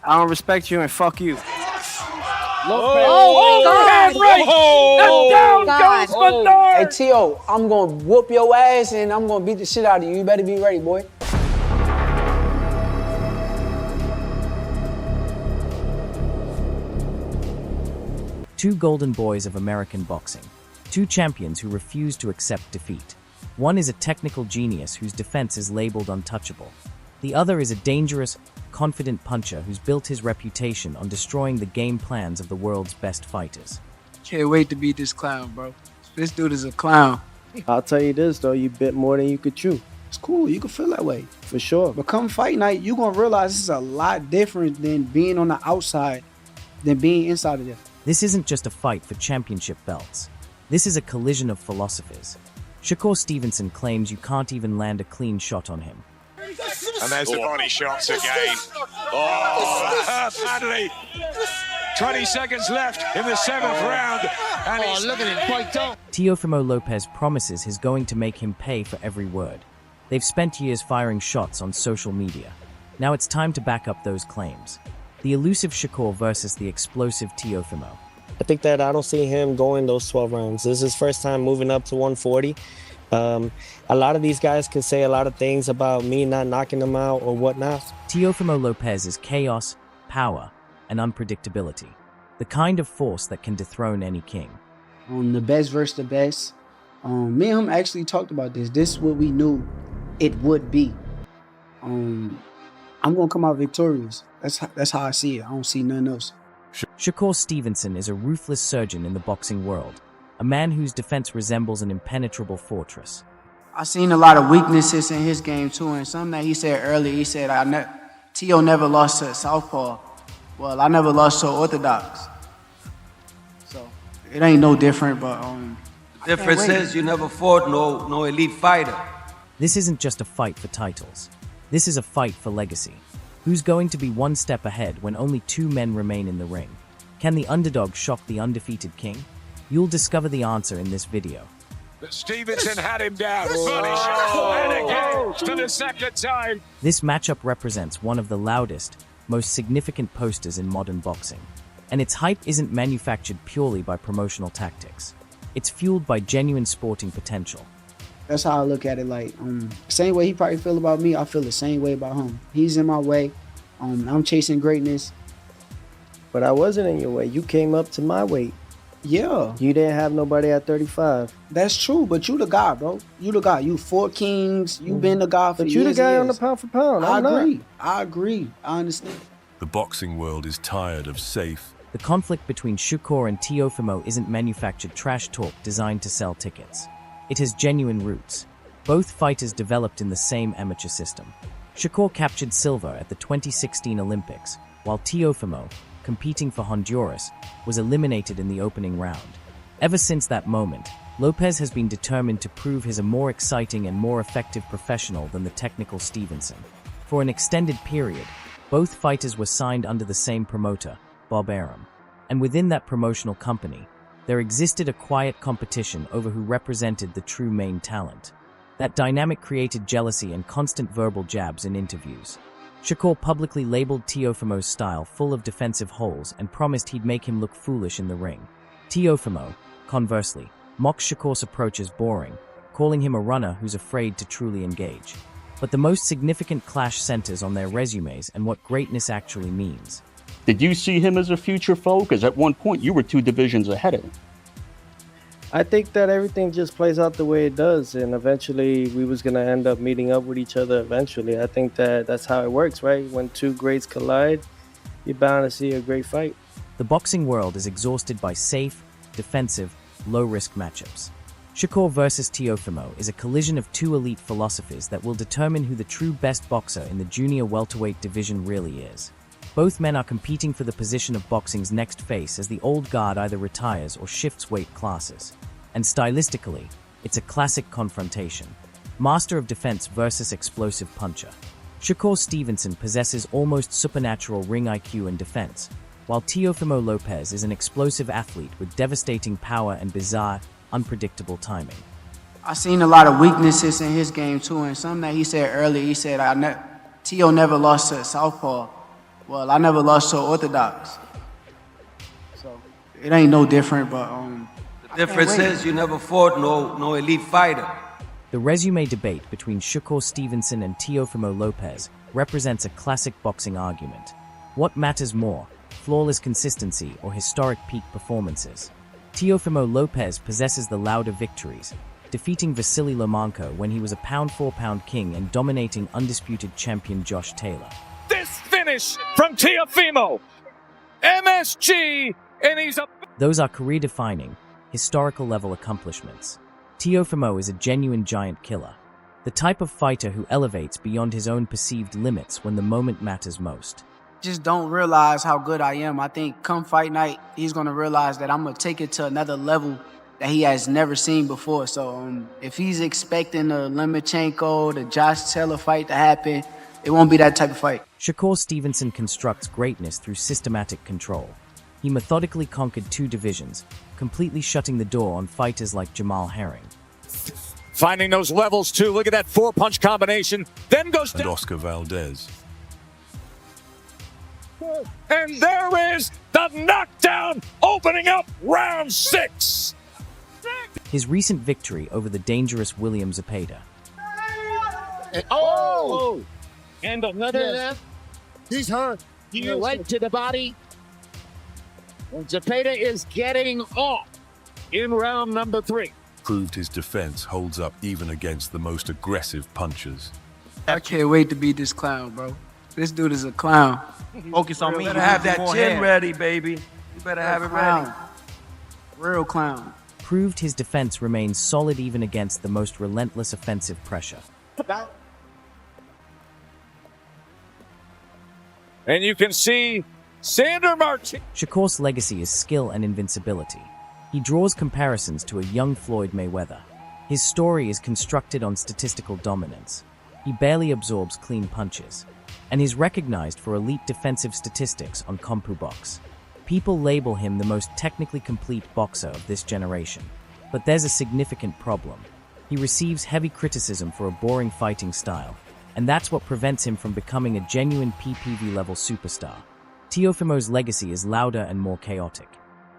I don't respect you and fuck you. Lopez. Oh, God. right. Oh, That down goes for Hey, third. T.O., I'm going to whoop your ass and I'm going to beat the shit out of you. You better be ready, boy. Two golden boys of American boxing. Two champions who refuse to accept defeat. One is a technical genius whose defense is labeled untouchable. The other is a dangerous, confident puncher who's built his reputation on destroying the game plans of the world's best fighters. Can't wait to beat this clown, bro. This dude is a clown. I'll tell you this, though. You bit more than you could chew. It's cool. You can feel that way. For sure. But come fight night, you're going to realize this is a lot different than being on the outside than being inside of there. This isn't just a fight for championship belts. This is a collision of philosophies. Shakur Stevenson claims you can't even land a clean shot on him. And there's the body shots again. Oh, badly. 20 seconds left in the 7th round. And Look at him, quite down. Teofimo Lopez promises he's going to make him pay for every word. They've spent years firing shots on social media. Now it's time to back up those claims. The elusive Shakur versus the explosive Teofimo. I think that I don't see him going those 12 rounds. This is his first time moving up to 140. A lot of these guys can say a lot of things about me not knocking them out or whatnot. Teofimo Lopez is chaos, power, and unpredictability. The kind of force that can dethrone any king. The best versus the best. Me and him actually talked about this. This is what we knew it would be. I'm going to come out victorious. That's how I see it. I don't see nothing else. Shakur Stevenson is a ruthless surgeon in the boxing world, a man whose defense resembles an impenetrable fortress. I seen a lot of weaknesses in his game too, and something that he said earlier. He said, T.O. never lost to Southpaw. Well, I never lost to Orthodox. So it ain't no different, but Difference is you never fought no elite fighter. This isn't just a fight for titles. This is a fight for legacy. Who's going to be one step ahead when only two men remain in the ring? Can the underdog shock the undefeated king? You'll discover the answer in this video. Stevenson had him down. Body shot. And again for the second time. This matchup represents one of the loudest, most significant posters in modern boxing. And its hype isn't manufactured purely by promotional tactics. It's fueled by genuine sporting potential. That's how I look at it. Like, same way he probably feel about me, I feel the same way about him. He's in my way. I'm chasing greatness. But I wasn't in your way. You came up to my weight. Yeah. You didn't have nobody at 35. That's true, but you the guy, bro. You the guy. You 4 kings. You been the guy for But years. you the guy on the years. pound for pound. I I'm not. agree. I agree. I understand. The boxing world is tired of safe. The conflict between Shakur and Teofimo isn't manufactured trash talk designed to sell tickets. It has genuine roots. Both fighters developed in the same amateur system. Shakur captured silver at the 2016 Olympics, while Teofimo, competing for Honduras, was eliminated in the opening round. Ever since that moment, Lopez has been determined to prove he's a more exciting and more effective professional than the technical Stevenson. For an extended period, both fighters were signed under the same promoter, Bob Arum. And within that promotional company, there existed a quiet competition over who represented the true main talent. That dynamic created jealousy and constant verbal jabs in interviews. Shakur publicly labeled Teofimo's style full of defensive holes and promised he'd make him look foolish in the ring. Teofimo, conversely, mocked Shakur's approach as boring, calling him a runner who's afraid to truly engage. But the most significant clash centers on their resumes and what greatness actually means. Did you see him as a future foe? Because at one point you were 2 divisions ahead of him. I think that everything just plays out the way it does, and eventually we was going to end up meeting up with each other eventually. I think that that's how it works, right? When two greats collide, you're bound to see a great fight. The boxing world is exhausted by safe, defensive, low-risk matchups. Shakur versus Teofimo is a collision of two elite philosophies that will determine who the true best boxer in the junior welterweight division really is. Both men are competing for the position of boxing's next face as the old guard either retires or shifts weight classes. And stylistically, it's a classic confrontation. Master of defense versus explosive puncher. Shakur Stevenson possesses almost supernatural ring IQ and defense, while Teofimo Lopez is an explosive athlete with devastating power and bizarre, unpredictable timing. I seen a lot of weaknesses in his game too, and something that he said earlier. He said, T.O. never lost to Southpaw. Well, I never lost to orthodox. So it ain't no different, but The difference is you never fought no elite fighter. The resume debate between Shakur Stevenson and Teofimo Lopez represents a classic boxing argument. What matters more, flawless consistency or historic peak performances? Teofimo Lopez possesses the louder victories, defeating Vasily Lomachenko when he was a pound-for-pound king and dominating undisputed champion Josh Taylor. This finish from Teofimo. MSG, and he's up. Those are career-defining, historical-level accomplishments. Teofimo is a genuine giant killer, the type of fighter who elevates beyond his own perceived limits when the moment matters most. just don't realize how good I am. I think come fight night, he's gonna realize that I'm gonna take it to another level that he has never seen before. So if he's expecting the Lomachenko, the Josh Taylor fight to happen, it won't be that type of fight. Shakur Stevenson constructs greatness through systematic control. He methodically conquered 2 divisions, completely shutting the door on fighters like Jamal Herring. Finding those levels too. Look at that 4-punch combination. Then goes And down. Oscar Valdez. And there is the knockdown, opening up round 6. His recent victory over the dangerous William Zepeda. Oh! And another left. He's hurt. Right to the body. And Zepeda is getting off in round number 3. Proved his defense holds up even against the most aggressive punchers. I can't wait to beat this clown, bro. This dude is a clown. Focus on me. You better have that chin ready, baby. You better have it ready. Real clown. Proved his defense remains solid even against the most relentless offensive pressure. And you can see Sander Martin. Shakur's legacy is skill and invincibility. He draws comparisons to a young Floyd Mayweather. His story is constructed on statistical dominance. He barely absorbs clean punches, and he's recognized for elite defensive statistics on CompuBox. People label him the most technically complete boxer of this generation. But there's a significant problem. He receives heavy criticism for a boring fighting style, and that's what prevents him from becoming a genuine PPV-level superstar. Teofimo's legacy is louder and more chaotic.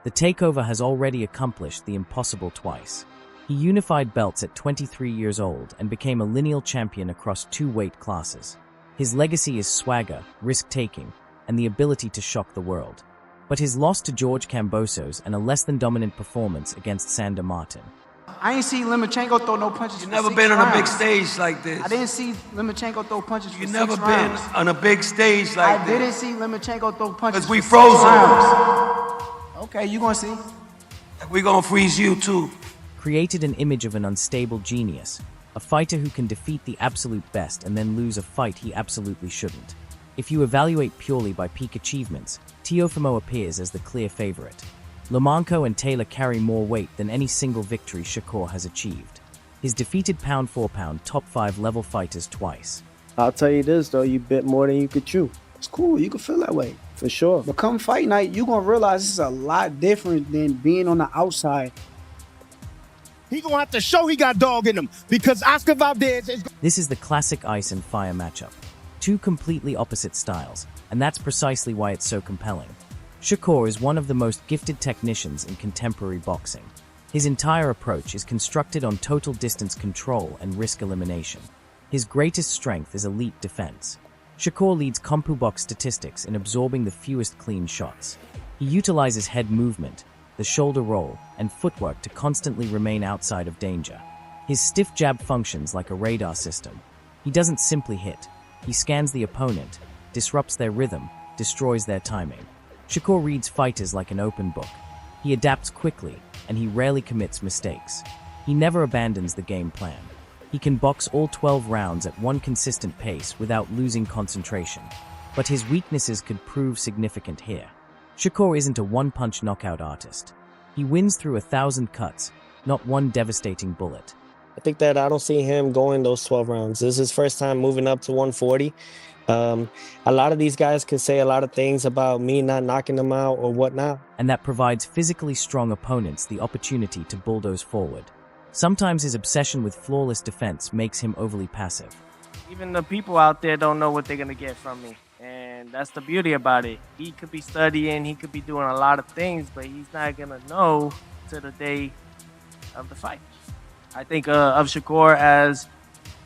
The takeover has already accomplished the impossible twice. He unified belts at 23 years old and became a lineal champion across 2 weight classes. His legacy is swagger, risk-taking, and the ability to shock the world. But his loss to George Kambosos and a less-than-dominant performance against Sander Martin. I ain't seen Lomachenko throw no punches. You've for never 6 been on a big rounds. stage like this. I didn't see Lomachenko throw punches for You've 6 never rounds. been on a big stage like I this. didn't see Lomachenko throw punches 'Cause we for 6 froze him. rounds. Okay, you gonna see. We're gonna freeze you too. Created an image of an unstable genius, a fighter who can defeat the absolute best and then lose a fight he absolutely shouldn't. If you evaluate purely by peak achievements, Teofimo appears as the clear favorite. Lomachenko and Taylor carry more weight than any single victory Shakur has achieved. He's defeated pound-for-pound top 5 level fighters twice. I'll tell you this though, you bit more than you could chew. It's cool. You can feel that way. For sure. But come fight night, you're going to realize this is a lot different than being on the outside. He gonna have to show he got dog in him because Oscar Valdez is. This is the classic ice and fire matchup. 2 completely opposite styles, and that's precisely why it's so compelling. Shakur is one of the most gifted technicians in contemporary boxing. His entire approach is constructed on total distance control and risk elimination. His greatest strength is elite defense. Shakur leads CompuBox statistics in absorbing the fewest clean shots. He utilizes head movement, the shoulder roll, and footwork to constantly remain outside of danger. His stiff jab functions like a radar system. He doesn't simply hit. He scans the opponent, disrupts their rhythm, destroys their timing. Shakur reads fighters like an open book. He adapts quickly, and he rarely commits mistakes. He never abandons the game plan. He can box all 12 rounds at one consistent pace without losing concentration. But his weaknesses could prove significant here. Shakur isn't a one-punch knockout artist. He wins through 1,000 cuts, not one devastating bullet. I think that I don't see him going those 12 rounds. This is his first time moving up to 140. A lot of these guys can say a lot of things about me not knocking them out or whatnot. And that provides physically strong opponents the opportunity to bulldoze forward. Sometimes his obsession with flawless defense makes him overly passive. Even the people out there don't know what they're gonna get from me, and that's the beauty about it. He could be studying, he could be doing a lot of things, but he's not gonna know to the day of the fight. I think of Shakur as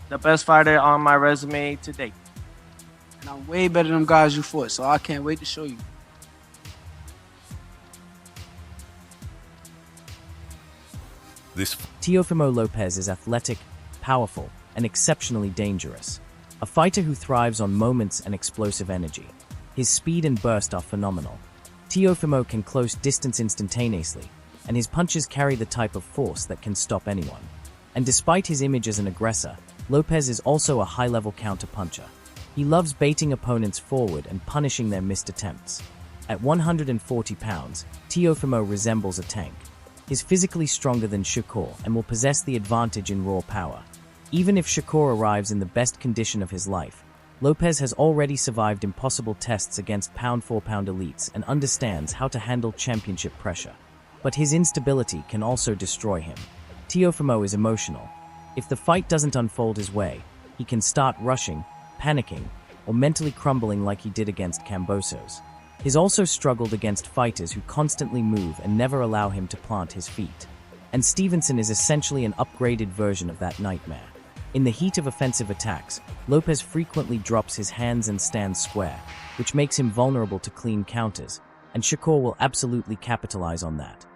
the best fighter on my resume to date. And I'm way better than them guys you fought, so I can't wait to show you. Teofimo Lopez is athletic, powerful, and exceptionally dangerous. A fighter who thrives on moments and explosive energy. His speed and burst are phenomenal. Teofimo can close distance instantaneously, and his punches carry the type of force that can stop anyone. And despite his image as an aggressor, Lopez is also a high-level counter-puncher. He loves baiting opponents forward and punishing their missed attempts. At 140 pounds, Teofimo resembles a tank. He's physically stronger than Shakur and will possess the advantage in raw power. Even if Shakur arrives in the best condition of his life, Lopez has already survived impossible tests against pound-for-pound elites and understands how to handle championship pressure. But his instability can also destroy him. Teofimo is emotional. If the fight doesn't unfold his way, he can start rushing, panicking, or mentally crumbling like he did against Kambosos. He's also struggled against fighters who constantly move and never allow him to plant his feet. And Stevenson is essentially an upgraded version of that nightmare. In the heat of offensive attacks, Lopez frequently drops his hands and stands square, which makes him vulnerable to clean counters, and Shakur will absolutely capitalize on that.